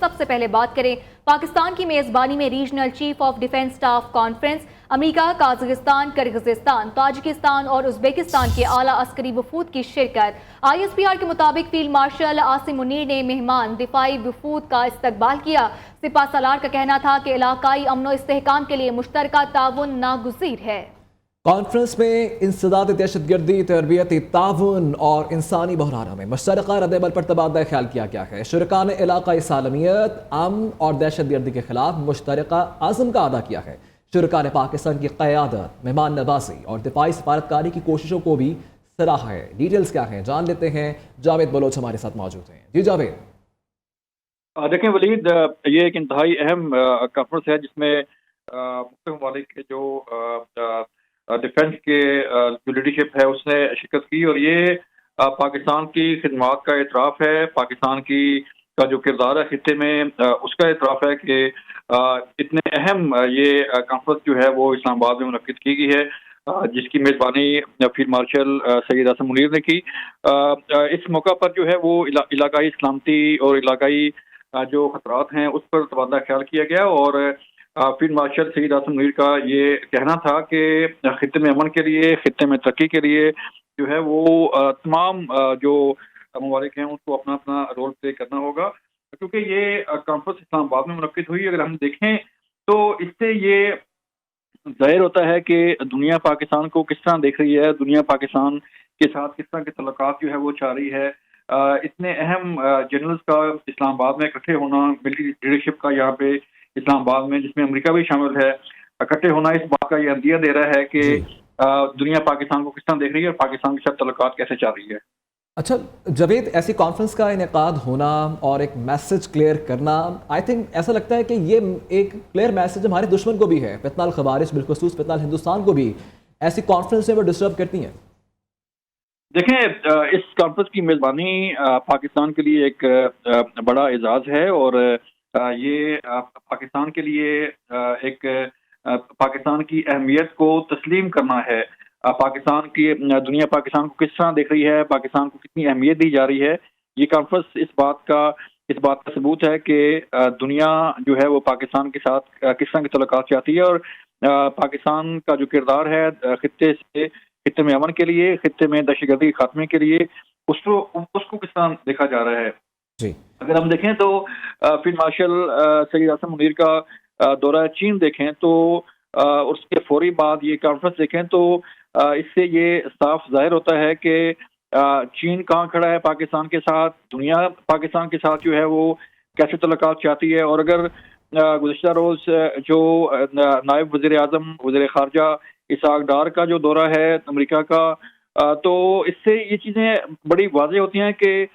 سب سے پہلے بات کریں پاکستان کی میزبانی میں regional chief of defence staff conference, America, Kazakhstan, Kyrgyzstan, Tajikistan اور ازبیکستان کے اعلیٰ عسکری وفود کی شرکت۔ ISPR کے مطابق فیلڈ مارشل عاصم منیر نے مہمان دفاعی وفود کا استقبال کیا۔ سپہ سالار کا کہنا تھا کہ علاقائی امن و استحکام کے لیے مشترکہ تعاون ناگزیر ہے۔ کانفرنس میں انسداد دہشت گردی، تربیتی تعاون اور انسانی بحرانوں میں مشترکہ رد عمل پر تبادلہ خیال کیا گیا ہے۔ شرکاء نے علاقائی سالمیت، امن اور دہشت گردی کے خلاف مشترکہ عزم کا اعادہ کیا ہے۔ شرکاء نے پاکستان کی قیادت، مہمان نوازی اور دفاعی سفارتکاری کی کوششوں کو بھی سراہا ہے۔ ڈیٹیلز کیا ہیں جان لیتے ہیں، جاوید بلوچ ہمارے ساتھ موجود ہیں۔ جی جاوید۔ دیکھیں ولید، یہ ایک انتہائی اہم کانفرنس ہے جس میں مختلف ممالک کے جو ڈیفنس کے جو لیڈرشپ ہے اس نے شرکت کی، اور یہ پاکستان کی خدمات کا اعتراف ہے، پاکستان کا جو کردار ہے خطے میں اس کا اعتراف ہے کہ اتنے اہم یہ کانفرنس جو ہے وہ اسلام آباد میں منعقد کی گئی ہے، جس کی میزبانی فیلڈ مارشل سید عاصم منیر نے کی۔ اس موقع پر جو ہے وہ علاقائی سلامتی اور علاقائی جو خطرات ہیں اس پر تبادلہ خیال کیا گیا، اور فیلڈ مارشل سید عاصم منیر کا یہ کہنا تھا کہ خطے میں امن کے لیے، خطے میں ترقی کے لیے جو ہے وہ تمام جو ممالک ہیں ان کو اپنا اپنا رول پلے کرنا ہوگا، کیونکہ یہ کانفرنس اسلام آباد میں منعقد ہوئی۔ اگر ہم دیکھیں تو اس سے یہ ظاہر ہوتا ہے کہ دنیا پاکستان کو کس طرح دیکھ رہی ہے، دنیا پاکستان کے ساتھ کس طرح کے تعلقات جو ہے وہ چاہ رہی ہے۔ اتنے اہم جنرلز کا اسلام آباد میں اکٹھے ہونا، ملٹری لیڈرشپ کا یہاں پہ اسلام آباد میں جس میں امریکہ بھی شامل ہے اکٹھے ہونا، اس بات کا یہ عندیہ دے رہا ہے کہ دنیا پاکستان کو کس طرح دیکھ رہی ہے اور پاکستان کے ساتھ تعلقات کیسے چاہ رہی ہے۔ اچھا جاوید، ایسی کانفرنس کا انعقاد ہونا اور ایک میسج کلیئر کرنا، آئی تھنک ایسا لگتا ہے کہ یہ ایک کلیئر میسج ہمارے دشمن کو بھی ہے، فتنہ الخوارج بالخصوص فتنہ ہندوستان کو بھی ایسی کانفرنس سے وہ ڈسٹرب کرتی ہیں۔ دیکھیں، اس کانفرنس کی میزبانی پاکستان کے لیے ایک بڑا اعزاز ہے، اور یہ پاکستان کے لیے ایک پاکستان کی اہمیت کو تسلیم کرنا ہے۔ پاکستان کی دنیا پاکستان کو کس طرح دیکھ رہی ہے، پاکستان کو کتنی اہمیت دی جا رہی ہے، یہ کانفرنس اس بات کا ثبوت ہے کہ دنیا جو ہے وہ پاکستان کے ساتھ کس طرح کے تعلقات چاہتی ہے، اور پاکستان کا جو کردار ہے خطے میں امن کے لیے، خطے میں دہشت گردی کے خاتمے کے لیے اس کو کس طرح دیکھا جا رہا ہے۔ جی اگر ہم دیکھیں تو فیلڈ مارشل سید عاصم منیر کا دورہ چین دیکھیں تو اس کے فوری بعد یہ کانفرنس دیکھیں تو اس سے یہ صاف ظاہر ہوتا ہے کہ چین کہاں کھڑا ہے پاکستان کے ساتھ، دنیا پاکستان کے ساتھ جو ہے وہ کیسے تعلقات چاہتی ہے۔ اور اگر گزشتہ روز جو نائب وزیر اعظم وزیر خارجہ اسحاق ڈار کا جو دورہ ہے امریکہ کا، تو اس سے یہ چیزیں بڑی واضح ہوتی ہیں کہ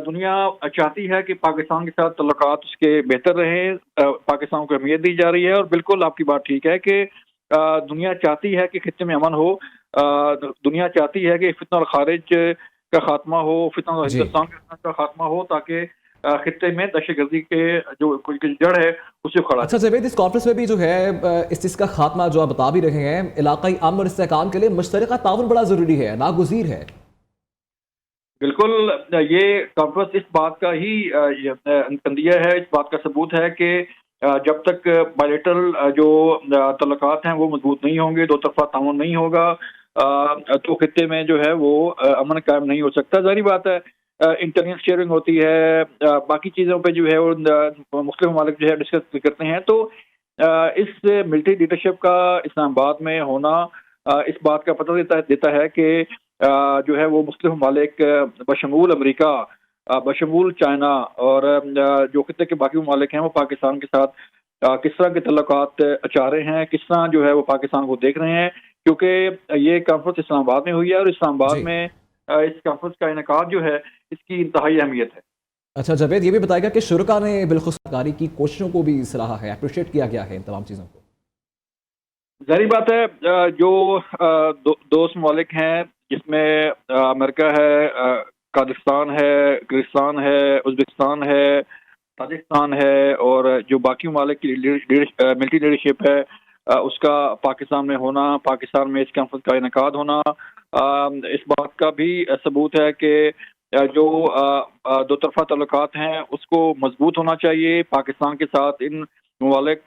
دنیا چاہتی ہے کہ پاکستان کے ساتھ تعلقات اس کے بہتر رہیں، پاکستان کو اہمیت دی جا رہی ہے، اور بالکل آپ کی بات ٹھیک ہے کہ دنیا چاہتی ہے کہ خطے میں امن ہو، دنیا چاہتی ہے کہ فتنہ الخارج کا خاتمہ ہو، فتنہ ہندوستان کا خاتمہ ہو، تاکہ خطے میں دہشت گردی کے جو جڑ ہے اسے کھڑا۔ اچھا جاوید، اس کانفرنس میں بھی جو ہے اس چیز کا خاتمہ جو آپ بتا بھی رہے ہیں، علاقائی امن اور استحکام کے لیے مشترکہ تعاون بڑا ضروری ہے، ناگزیر ہے۔ بالکل، یہ کانفرنس اس بات کا ہی عندیہ ہے، اس بات کا ثبوت ہے کہ جب تک بائیلیٹرل جو تعلقات ہیں وہ مضبوط نہیں ہوں گے، دو طرفہ تعاون نہیں ہوگا، تو خطے میں جو ہے وہ امن قائم نہیں ہو سکتا۔ ظاہری بات ہے انٹیلیجنس شیئرنگ ہوتی ہے، باقی چیزوں پہ جو ہے وہ مختلف ممالک جو ہے ڈسکس کرتے ہیں، تو اس ملٹری لیڈرشپ کا اسلام آباد میں ہونا اس بات کا پتہ دیتا ہے کہ جو ہے وہ مختلف ممالک بشمول امریکہ، بشمول چائنا اور جو خطے کے باقی ممالک ہیں وہ پاکستان کے ساتھ کس طرح کے تعلقات چاہ رہے ہیں، کس طرح جو ہے وہ پاکستان کو دیکھ رہے ہیں، کیونکہ یہ کانفرنس اسلام آباد میں ہوئی ہے، اور اسلام آباد میں اس کانفرنس کا انعقاد جو ہے اس کی انتہائی اہمیت ہے۔ اچھا جاوید، یہ بھی بتائے گا کہ شرکاء نے بالخصوص سرکاری کی کوششوں کو بھی سراہا ہے، اپریشیٹ کیا گیا ہے ان تمام چیزوں کو۔ ظاہری بات ہے جو دوست ممالک ہیں جس میں امریکہ ہے، قازقستان ہے، کرغزستان ہے، ازبکستان ہے، تاجکستان ہے، اور جو باقی ممالک کی ملٹری لیڈرشپ ہے اس کا پاکستان میں ہونا، پاکستان میں اس کانفرنس کا انعقاد ہونا اس بات کا بھی ثبوت ہے کہ जो दो तरफा ताल्लुकात हैं उसको मजबूत होना चाहिए। पाकिस्तान के साथ इन ममालिक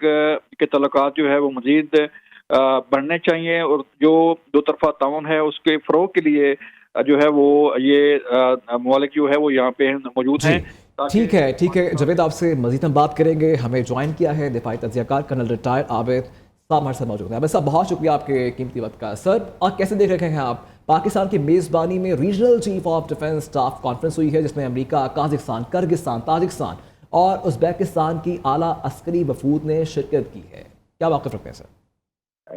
के ताल्लुकात जो है वो मज़ीद बढ़ने चाहिए, और जो दो तरफा ताउन है उसके फ़रोग़ के लिए जो है वो ये ममालिक जो है वो यहाँ पे मौजूद हैं। ठीक है जावेद, आपसे मज़ीद हम बात करेंगे। हमें ज्वाइन किया है दिफाई तज्ज़ियाकार कर्नल रिटायर्ड आबिद साहब हमारे साथ मौजूद हैं। आबिद साहब, बहुत शुक्रिया आपके कीमती वक्त का। सर, आप कैसे देख रहे हैं आप पाकिस्तान की मेज़बानी में regional chief of defence staff conference हुई है जिसमें अमेरिका, काज़ाकिस्तान, किर्गिस्तान, ताजिकिस्तान और उज़्बेकिस्तान की आला अस्करी वफूद ने शिरकत की है, क्या वाक़िफ़ रखते हैं सर?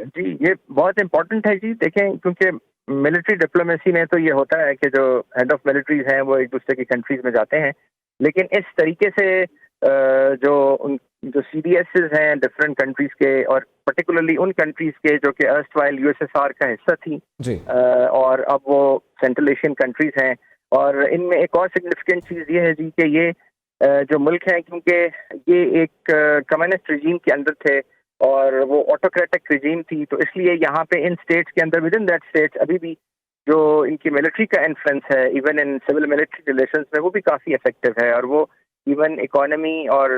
जी, ये बहुत इम्पोर्टेंट है जी। देखें, क्योंकि मिलिट्री डिप्लोमेसी में तो ये होता है कि जो हेड ऑफ मिलिट्रीज हैं वो एक दूसरे की कंट्रीज में जाते हैं, लेकिन इस तरीके से जो CDSs हैं डिफरेंट कंट्रीज के, और पर्टिकुलरली उन कंट्रीज के जो कि अर्स्टवाइल USSR का हिस्सा थी जी। और अब वो सेंट्रल एशियन कंट्रीज हैं। और इनमें एक और सिग्निफिकेंट चीज़ ये है जी कि ये जो मुल्क हैं, क्योंकि ये एक कम्युनिस्ट रिजीम के अंदर थे और वो ऑटोक्रेटिक रिजीम थी, तो इसलिए यहाँ पे इन स्टेट्स के अंदर, विद इन दैट स्टेट्स, अभी भी जो इनकी मिलिट्री का इन्फ्लुएंस है even in civil military relations में, वो भी काफ़ी इफेक्टिव है। और वो इवन इकोनॉमी और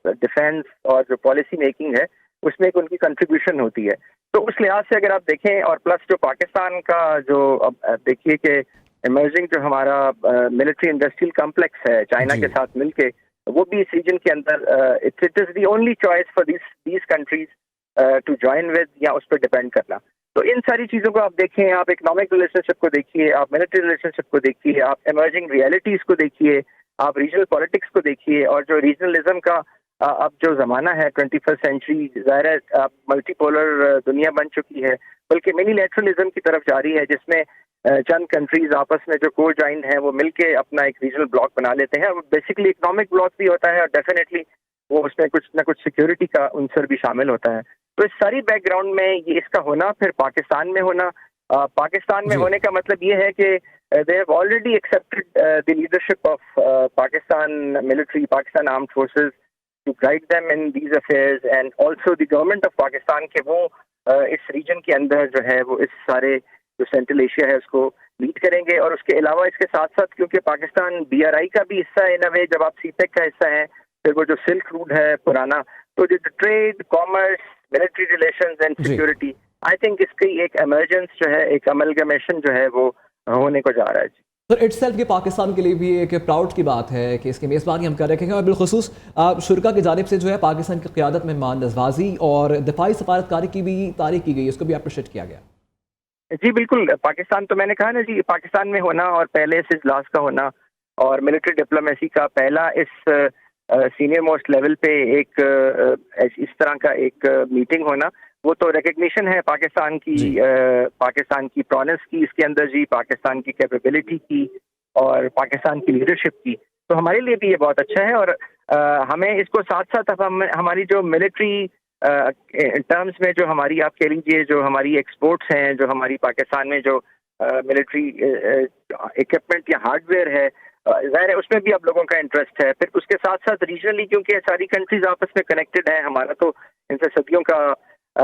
डिफेंस और जो पॉलिसी मेकिंग है उसमें एक उनकी कंट्रीब्यूशन होती है। तो उस लिहाज से अगर आप देखें, और प्लस जो पाकिस्तान का जो अब देखिए कि इमर्जिंग जो हमारा मिलिट्री इंडस्ट्रियल कॉम्प्लेक्स है चाइना के साथ मिलके, वो भी इस रीजन के अंदर it is the only choice for these countries to join with, या उस पर डिपेंड करना। तो इन सारी चीज़ों को आप देखें, आप इकोनॉमिक रिलेशनशिप को देखिए, आप मिलिट्री रिलेशनशिप को देखिए, आप इमर्जिंग रियलिटीज़ को देखिए, आप रीजनल पॉलिटिक्स को देखिए, और जो रीजनलिज्म का अब जो ज़माना है 21st सेंचुरी, ज़ाहिर है मल्टीपोलर दुनिया बन चुकी है, बल्कि मिनीलैटरलिज्म की तरफ जा रही है, जिसमें चंद कंट्रीज आपस में जो को ज्वाइन है वो मिलके अपना एक रीजनल ब्लॉक बना लेते हैं। बेसिकली इकोनॉमिक ब्लॉक भी होता है और डेफिनेटली वो उसमें कुछ ना कुछ सिक्योरिटी का उनसर भी शामिल होता है। तो इस सारी बैकग्राउंड में ये इसका होना, फिर पाकिस्तान में होना, पाकिस्तान में होने का मतलब ये है कि they have already accepted the leadership of Pakistan military, Pakistan armed forces to guide them in these affairs, and also the government of Pakistan के वो इस रीजन के अंदर जो है वो इस सारे जो सेंट्रल एशिया है उसको लीड करेंगे। और उसके अलावा इसके साथ साथ क्योंकि पाकिस्तान BRI का भी हिस्सा है इन अ वे, जब आप CPEC का हिस्सा है, फिर वो जो सिल्क रूट है पुराना, तो जो trade, commerce, military relations and security, I think इसकी एक एमरजेंस जो है, एक अमलगमेशन जो है वो होने को जा रहा है जी। सर, इट्सेल्फ के पाकिस्तान के लिए भी एक प्राउड की बात है कि इसकी मेज़बानी हम कर रखे हैं, और बिलखुसूस शुरका की जानिब से जो है पाकिस्तान की क़यादत में मान नवाजी और दिफाई सफारतकारी की भी तारीफ की गई, उसको भी अप्रिशिएट किया गया। जी बिल्कुल, पाकिस्तान तो मैंने कहा ना जी, पाकिस्तान में होना और पहले इस इजलास का होना और मिलिट्री डिप्लोमेसी का पहला इस सीनियर मोस्ट लेवल पे एक इस तरह का एक मीटिंग होना, वो तो रिकग्निशन है पाकिस्तान की प्रॉनेस की इसके अंदर जी, पाकिस्तान की कैपेबिलिटी की और पाकिस्तान की लीडरशिप की। तो हमारे लिए भी ये बहुत अच्छा है। और हमें इसको साथ साथ अब हमारी जो मिलिट्री टर्म्स में जो हमारी, आप कह लीजिए, जो हमारी एक्सपोर्ट्स हैं, जो हमारी पाकिस्तान में जो मिलिट्री इक्विपमेंट या हार्डवेयर है, ज़ाहिर है उसमें भी आप लोगों का इंटरेस्ट है। फिर उसके साथ साथ रीजनली, क्योंकि सारी कंट्रीज आपस में कनेक्टेड हैं, हमारा तो इनसे सदियों का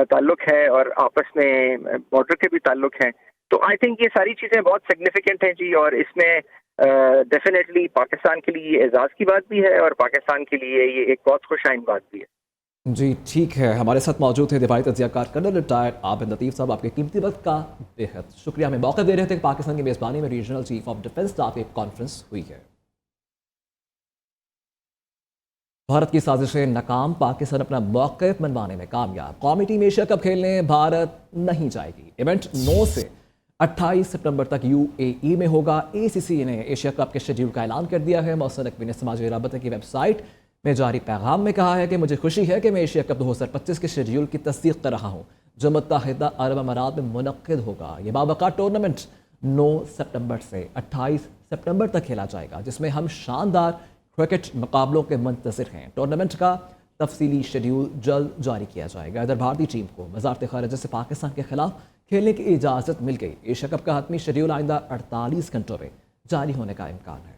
ताल्लुक है और आपस में बॉर्डर के भी ताल्लुक हैं। तो आई थिंक ये सारी चीज़ें बहुत सिग्निफिकेंट हैं जी, और इसमें डेफिनेटली पाकिस्तान के लिए एजाज़ की बात भी है और पाकिस्तान के लिए ये एक बहुत खुशाइन बात भी है। जी ठीक है, हमारे साथ मौजूद थे दिफाई तज्ज़ियाकार कर्नल रिटायर्ड आबिद लतीफ़ साहब, आपके कीमती वक्त का बेहद शुक्रिया। हमें मौका दे रहे थे कि पाकिस्तान की मेज़बानी में regional chief of defence staff एक कॉन्फ्रेंस हुई है। भारत की साजिशें नाकाम, पाकिस्तान अपना मौक़िफ़ मनवाने में कामयाब, कौमी टीम एशिया कप खेलने भारत नहीं जाएगी। इवेंट 9 से 28 सितंबर तक UAE में होगा। ACC ने एशिया कप के शेड्यूल का ऐलान कर दिया है। मौसम नकवी ने समाजी राबते की वेबसाइट में जारी पैगाम में कहा है कि मुझे खुशी है कि मैं एशिया कप 2025 के शेड्यूल की तस्दीक कर रहा हूँ जो मुत्तहिदा अरब अमारात में मुनक्किद होगा। ये बावक़ा टूर्नामेंट 9 सितंबर से 28 सितंबर तक खेला जाएगा, जिसमें हम शानदार क्रिकेट मुकाबलों के मुंतज़िर हैं। टूर्नामेंट का तफसीली शेड्यूल जल्द जारी किया जाएगा। इधर भारतीय टीम को वज़ारत ख़ारिजा से पाकिस्तान के खिलाफ खेलने की इजाज़त मिल गई। एशिया कप का हतमी शेड्यूल आइंदा 48 घंटों में जारी होने का इम्कान है।